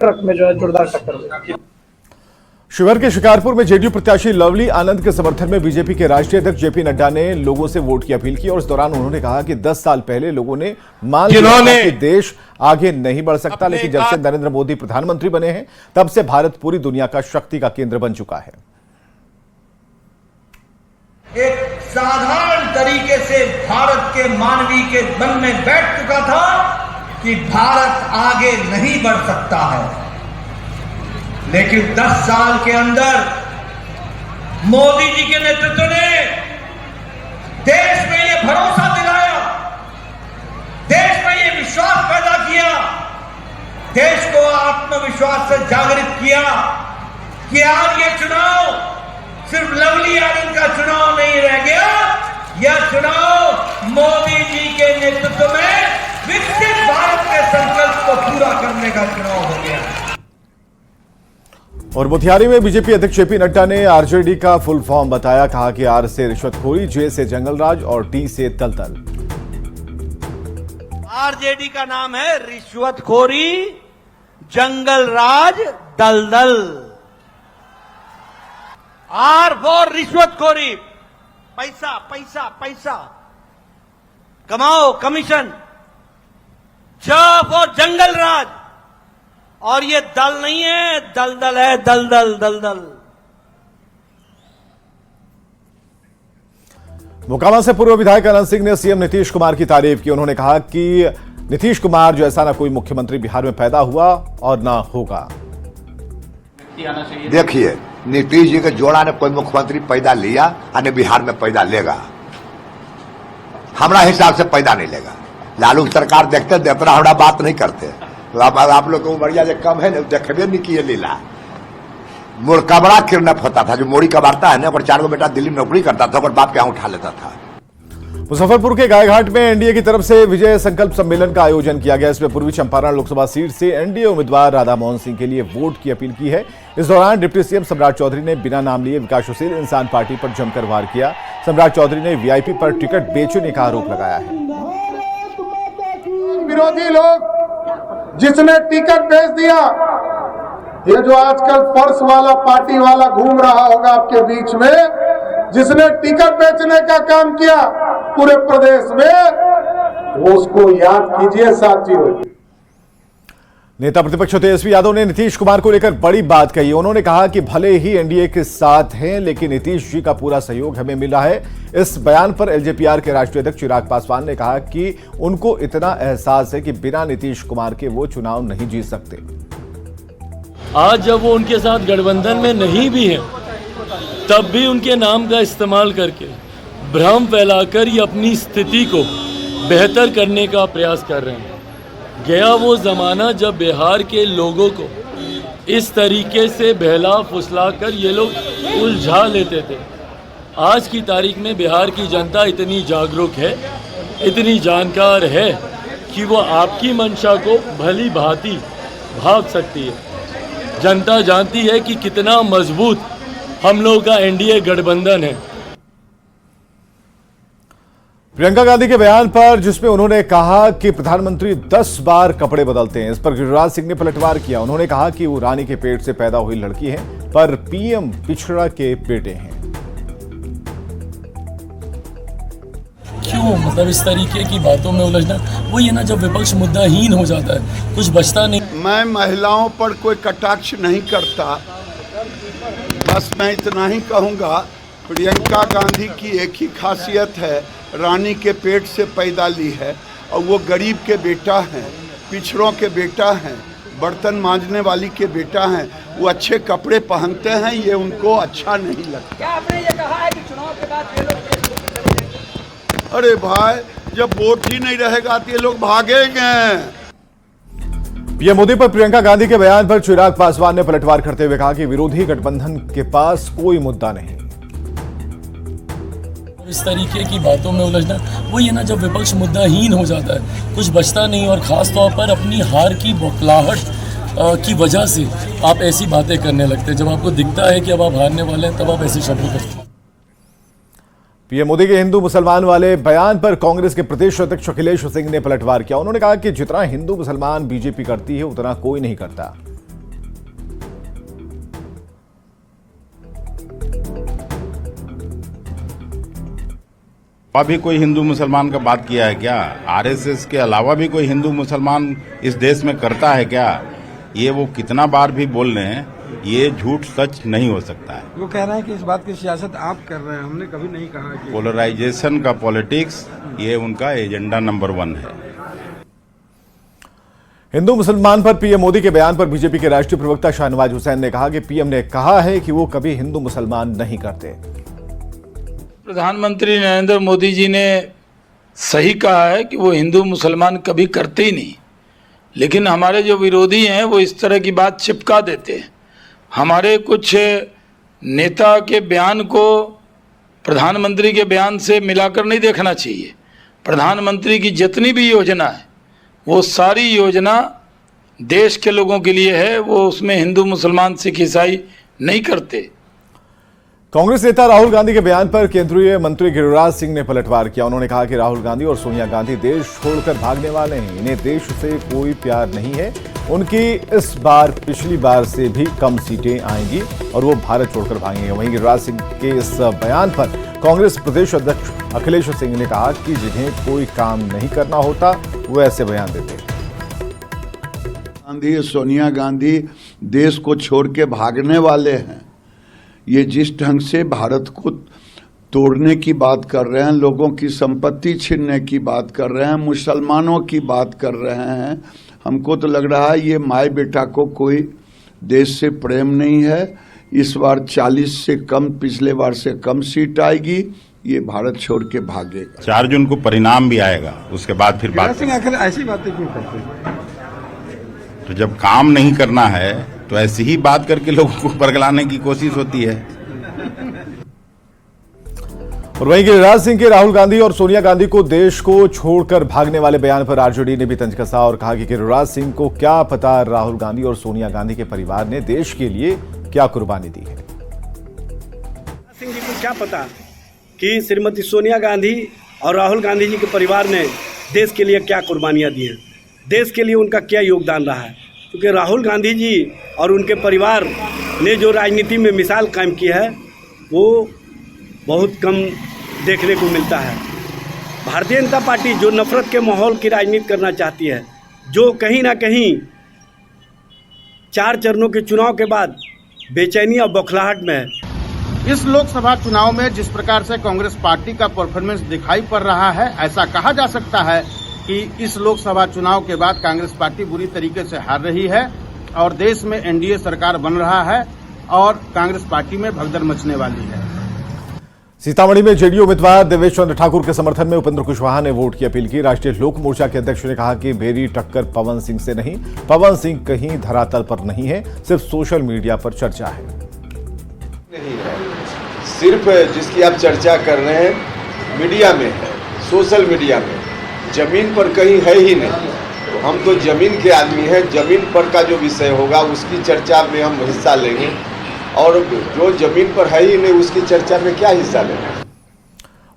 Truck में जो है जोरदार टक्कर हुई। शिवहर के शिकारपुर में जेडीयू प्रत्याशी लवली आनंद के समर्थन में बीजेपी के राष्ट्रीय अध्यक्ष जेपी नड्डा ने लोगों से वोट की अपील की और इस दौरान उन्होंने कहा कि 10 साल पहले लोगों ने मान लिया कि देश आगे नहीं बढ़ सकता, लेकिन जब से नरेंद्र मोदी प्रधानमंत्री बने हैं तब से भारत पूरी दुनिया का शक्ति का केंद्र बन चुका है। एक साधारण तरीके से भारत के मानवीय के मन में बैठ चुका था कि भारत आगे नहीं बढ़ सकता है, लेकिन 10 साल के अंदर मोदी जी के नेतृत्व ने देश में ये भरोसा दिलाया, देश में ये विश्वास पैदा किया, देश को आत्मविश्वास से जागृत किया कि आज ये चुनाव सिर्फ लवली आनंद का चुनाव नहीं रह गया, यह चुनाव मोदी जी के नेतृत्व में विकसित भारत के संकल्प को पूरा करने का चुनाव हो गया। और मोतिहारी में बीजेपी अध्यक्ष जेपी नड्डा ने आरजेडी का फुल फॉर्म बताया। कहा कि आर से रिश्वतखोरी, जे से जंगलराज और टी से दलदल। आरजेडी का नाम है रिश्वतखोरी, जंगलराज, दलदल। आर फॉर रिश्वतखोरी, पैसा पैसा पैसा कमाओ, कमीशन। ज फॉर जंगलराज, और ये दल नहीं है, दलदल है, दलदल दलदल। मोकामा से पूर्व विधायक अनंत सिंह ने सीएम नीतीश कुमार की तारीफ की। उन्होंने कहा कि नीतीश कुमार जैसा ना कोई मुख्यमंत्री बिहार में पैदा हुआ और ना होगा। देखिए, नीतीश जी के जोड़ा ने कोई मुख्यमंत्री पैदा लिया और बिहार में पैदा लेगा, हमारा हिसाब से पैदा नहीं लेगा। लालू सरकार देखते देवरा हमरा बात नहीं करते। तो अब आप लोग को उमरिया जो कम है ना, देखबे नहीं किए लीला। मुर्का बड़ा किडनैप होता था, जो मोड़ी कबाड़ता है ना, और 4 बेटा दिल्ली में नौकरी करता था और बाप के यहाँ उठा लेता था। मुजफ्फरपुर के गायघाट में एनडीए की तरफ से विजय संकल्प सम्मेलन का आयोजन किया गया। इसमें पूर्वी चंपारण लोकसभा सीट से एनडीए उम्मीदवार राधा मोहन सिंह के लिए वोट की अपील की है। इस दौरान डिप्टी सीएम सम्राट चौधरी ने बिना नाम लिए विकासशील इंसान पार्टी पर जमकर वार किया। सम्राट चौधरी ने वीआईपी पर टिकट बेचने का आरोप लगाया है। विरोधी लोग जिसने टिकट बेच दिया, ये जो आजकल पर्स वाला पार्टी वाला घूम रहा होगा आपके बीच में, जिसने टिकट बेचने का काम किया पूरे प्रदेश में, वो उसको याद कीजिए साथियों। नेता प्रतिपक्ष तेजस्वी यादव ने नीतीश कुमार को लेकर बड़ी बात कही। उन्होंने कहा कि भले ही एनडीए के साथ हैं, लेकिन नीतीश जी का पूरा सहयोग हमें मिल रहा है। इस बयान पर एलजेपीआर के राष्ट्रीय अध्यक्ष चिराग पासवान ने कहा कि उनको इतना एहसास है कि बिना नीतीश कुमार के वो चुनाव नहीं जीत सकते। आज जब वो उनके साथ गठबंधन में नहीं भी है, तब भी उनके नाम का इस्तेमाल करके भ्रम फैलाकर ये अपनी स्थिति को बेहतर करने का प्रयास कर रहे हैं। गया वो ज़माना जब बिहार के लोगों को इस तरीके से बहला फुसला कर ये लोग उलझा लेते थे। आज की तारीख में बिहार की जनता इतनी जागरूक है, इतनी जानकार है कि वो आपकी मंशा को भली भांति भांप सकती है। जनता जानती है कि कितना मजबूत हम लोग का एनडीए गठबंधन है। प्रियंका गांधी के बयान पर जिसमें उन्होंने कहा कि प्रधानमंत्री 10 बार कपड़े बदलते हैं, इस पर गिरिराज सिंह ने पलटवार किया। उन्होंने कहा कि वो रानी के पेट से पैदा हुई लड़की है, पर पीएम पिछड़ा के बेटे हैं। क्यों मतलब इस तरीके की बातों में उलझना? वो ये ना, जब विपक्ष मुद्दाहीन हो जाता है कुछ बचता नहीं। मैं महिलाओं पर कोई कटाक्ष नहीं करता, बस मैं इतना ही कहूँगा, प्रियंका गांधी की एक ही खासियत है, रानी के पेट से पैदा ली है और वो गरीब के बेटा हैं, पिछड़ों के बेटा हैं, बर्तन मांजने वाली के बेटा हैं। वो अच्छे कपड़े पहनते हैं, ये उनको अच्छा नहीं लगता। क्या आपने ये कहा है कि चुनाव के बाद ये लोग? अरे भाई, जब वोट ही नहीं रहेगा तो ये लोग भागेंगे। पीएम मोदी पर प्रियंका गांधी के बयान पर चिराग पासवान ने पलटवार करते हुए कहा कि विरोधी गठबंधन के पास कोई मुद्दा नहीं। इस तरीके की बातों में उलझना, वो ये ना, जब विपक्ष मुद्दाहीन हो जाता है कुछ बचता नहीं, और ख़ास तौर पर अपनी हार की बौखलाहट की वजह से आप ऐसी बातें करने लगते हैं। जब आपको दिखता है कि अब आप हारने वाले हैं, तब आप ऐसे शब्द करते हैं। पीएम मोदी के हिंदू मुसलमान वाले बयान पर कांग्रेस के प्रदेश अध्यक्ष अखिलेश सिंह ने पलटवार किया। उन्होंने कहा कि जितना हिंदू मुसलमान बीजेपी करती है, उतना कोई नहीं करता। अभी कोई हिंदू मुसलमान का बात किया है क्या? आरएसएस के अलावा भी कोई हिंदू मुसलमान इस देश में करता है क्या? ये वो कितना बार भी बोल रहे हैं, ये झूठ सच नहीं हो सकता है। वो कह रहे हैं कि इस बात की सियासत आप कर रहे हैं, हमने कभी नहीं कहा कि पोलराइजेशन का पॉलिटिक्स ये उनका एजेंडा नंबर 1 है। हिंदू मुसलमान पर पीएम मोदी के बयान पर बीजेपी के राष्ट्रीय प्रवक्ता शाहनवाज हुसैन ने कहा कि पीएम ने कहा है कि वो कभी हिंदू मुसलमान नहीं करते। प्रधानमंत्री नरेंद्र मोदी जी ने सही कहा है कि वो हिंदू मुसलमान कभी करते ही नहीं, लेकिन हमारे जो विरोधी हैं वो इस तरह की बात चिपका देते हैं। हमारे कुछ नेता के बयान को प्रधानमंत्री के बयान से मिलाकर नहीं देखना चाहिए। प्रधानमंत्री की जितनी भी योजना है वो सारी योजना देश के लोगों के लिए है, वो उसमें हिंदू मुसलमान सिख ईसाई नहीं करते। कांग्रेस नेता राहुल गांधी के बयान पर केंद्रीय मंत्री गिरिराज सिंह ने पलटवार किया। उन्होंने कहा कि राहुल गांधी और सोनिया गांधी देश छोड़कर भागने वाले हैं, इन्हें देश से कोई प्यार नहीं है। उनकी इस बार पिछली बार से भी कम सीटें आएंगी और वो भारत छोड़कर भागेंगे। वहीं गिरिराज सिंह के इस बयान पर कांग्रेस प्रदेश अध्यक्ष अखिलेश सिंह ने कहा कि जिन्हें कोई काम नहीं करना होता वो ऐसे बयान देते हैं। गांधी सोनिया गांधी देश को छोड़ के भागने वाले हैं। ये जिस ढंग से भारत को तोड़ने की बात कर रहे हैं, लोगों की संपत्ति छीनने की बात कर रहे हैं, मुसलमानों की बात कर रहे हैं, हमको तो लग रहा है ये माए बेटा को कोई देश से प्रेम नहीं है। इस बार 40 से कम, पिछले बार से कम सीट आएगी, ये भारत छोड़ के भागेगा। 4 जून को परिणाम भी आएगा, उसके बाद फिर बात। आखिर ऐसी बातें क्यों करते हैं? तो जब काम नहीं करना है तो ऐसी ही बात करके लोगों को बरगलाने की कोशिश होती है। और वहीं गिरिराज सिंह के राहुल गांधी और सोनिया गांधी को देश को छोड़कर भागने वाले बयान पर आरजेडी ने भी तंज कसा और कहा कि गिरिराज सिंह को क्या पता राहुल गांधी और सोनिया गांधी के परिवार ने देश के लिए क्या कुर्बानी दी है। सिंह जी को क्या पता कि श्रीमती सोनिया गांधी और राहुल गांधी जी के परिवार ने देश के लिए क्या कुर्बानियां दी हैं, देश के लिए उनका क्या योगदान रहा है। क्योंकि राहुल गांधी जी और उनके परिवार ने जो राजनीति में मिसाल कायम की है वो बहुत कम देखने को मिलता है। भारतीय जनता पार्टी जो नफरत के माहौल की राजनीति करना चाहती है, जो कहीं ना कहीं 4 चरणों के चुनाव के बाद बेचैनी और बौखलाहट में है। इस लोकसभा चुनाव में जिस प्रकार से कांग्रेस पार्टी का परफॉर्मेंस दिखाई पड़ रहा है, ऐसा कहा जा सकता है कि इस लोकसभा चुनाव के बाद कांग्रेस पार्टी बुरी तरीके से हार रही है और देश में एनडीए सरकार बन रहा है और कांग्रेस पार्टी में भगदड़ मचने वाली है। सीतामढ़ी में जेडीयू उम्मीदवार देवेश चंद्र ठाकुर के समर्थन में उपेंद्र कुशवाहा ने वोट की अपील की। राष्ट्रीय लोक मोर्चा के अध्यक्ष ने कहा कि मेरी टक्कर पवन सिंह से नहीं, पवन सिंह कहीं धरातल पर नहीं है, सिर्फ सोशल मीडिया पर चर्चा है। नहीं है, सिर्फ जिसकी आप चर्चा कर रहे हैं मीडिया में है, सोशल मीडिया में, जमीन पर कहीं है ही नहीं। तो हम तो जमीन के आदमी हैं, जमीन पर का जो विषय होगा उसकी चर्चा में हम हिस्सा लेंगे और जो जमीन पर है ही नहीं उसकी चर्चा में क्या हिस्सा लेंगे।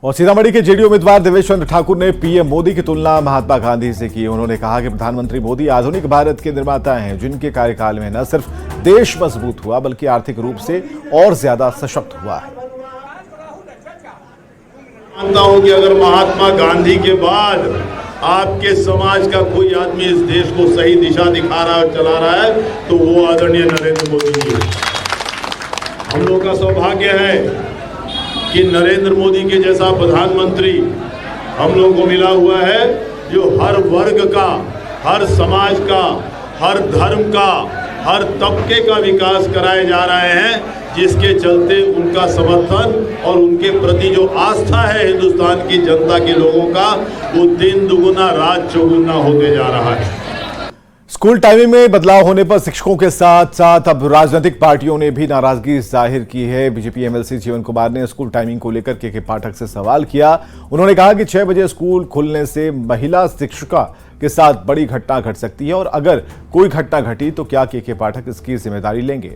और सीतामढ़ी के जेडीयू उम्मीदवार देवेश चंद्र ठाकुर ने पीएम मोदी की तुलना महात्मा गांधी से की। उन्होंने कहा कि प्रधानमंत्री मोदी आधुनिक भारत के निर्माता हैं, जिनके कार्यकाल में न सिर्फ देश मजबूत हुआ बल्कि आर्थिक रूप से और ज्यादा सशक्त हुआ है। मानता हूं कि अगर महात्मा गांधी के बाद आपके समाज का कोई आदमी इस देश को सही दिशा दिखा रहा है और चला रहा है तो वो आदरणीय नरेंद्र मोदी जी। हम लोग का सौभाग्य है कि नरेंद्र मोदी के जैसा प्रधानमंत्री हम लोग को मिला हुआ है, जो हर वर्ग का, हर समाज का, हर धर्म का, हर तबके का विकास कराए जा रहे हैं, जिसके चलते उनका समर्थन और उनके प्रति जो आस्था है हिंदुस्तान की जनता के लोगों का, वो दिन दुगुना रात चौगुना होते जा रहा है। स्कूल टाइमिंग में बदलाव होने पर शिक्षकों के साथ साथ अब राजनीतिक पार्टियों ने भी नाराजगी जाहिर की है। बीजेपी एमएलसी जीवन कुमार ने स्कूल टाइमिंग को लेकर के पाठक से सवाल किया। उन्होंने कहा कि 6 बजे स्कूल खुलने से महिला शिक्षिका के साथ बड़ी घटना घट सकती है और अगर कोई घटना घटी तो क्या के पाठक इसकी जिम्मेदारी लेंगे।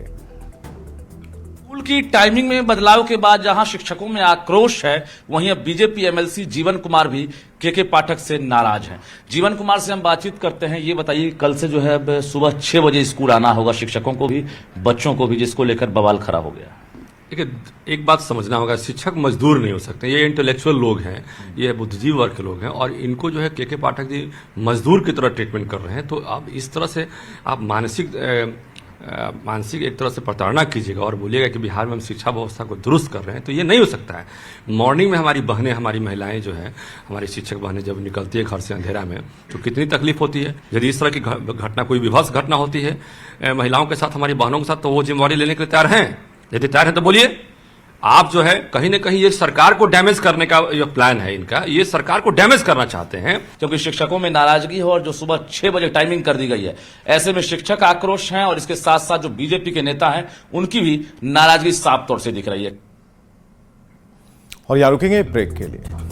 स्कूल की टाइमिंग में बदलाव के बाद जहां शिक्षकों में आक्रोश है, वहीं अब बीजेपी एमएलसी जीवन कुमार भी के पाठक से नाराज हैं। जीवन कुमार से हम बातचीत करते हैं। ये बताइए, कल से जो है अब सुबह 6 बजे स्कूल आना होगा शिक्षकों को भी, बच्चों को भी, जिसको लेकर बवाल खड़ा हो गया। देखिए, एक बात समझना होगा, शिक्षक मजदूर नहीं हो सकते, ये इंटेलेक्चुअल लोग हैं, ये बुद्धिजीवी वर्ग के लोग हैं, और इनको जो है के पाठक जी मजदूर की तरह ट्रीटमेंट कर रहे हैं। तो आप इस तरह से आप मानसिक एक तरह से प्रताड़ना कीजिएगा और बोलिएगा कि बिहार में हम शिक्षा व्यवस्था को दुरुस्त कर रहे हैं, तो ये नहीं हो सकता है। मॉर्निंग में हमारी बहनें, हमारी महिलाएं जो है, हमारी शिक्षक बहनें जब निकलती है घर से अंधेरा में, तो कितनी तकलीफ होती है। यदि इस तरह की घटना, कोई विभत्स घटना होती है महिलाओं के साथ, हमारी बहनों के साथ, तो वो जिम्मेवारी लेने के लिए तैयार हैं। यदि तैयार है तो बोलिए। आप जो है कहीं ना कहीं ये सरकार को डैमेज करने का जो प्लान है इनका, ये सरकार को डैमेज करना चाहते हैं, क्योंकि शिक्षकों में नाराजगी है और जो सुबह 6 बजे टाइमिंग कर दी गई है, ऐसे में शिक्षक आक्रोश हैं और इसके साथ साथ जो बीजेपी के नेता हैं उनकी भी नाराजगी साफ तौर से दिख रही है। और यहाँ रुकेंगे ब्रेक के लिए।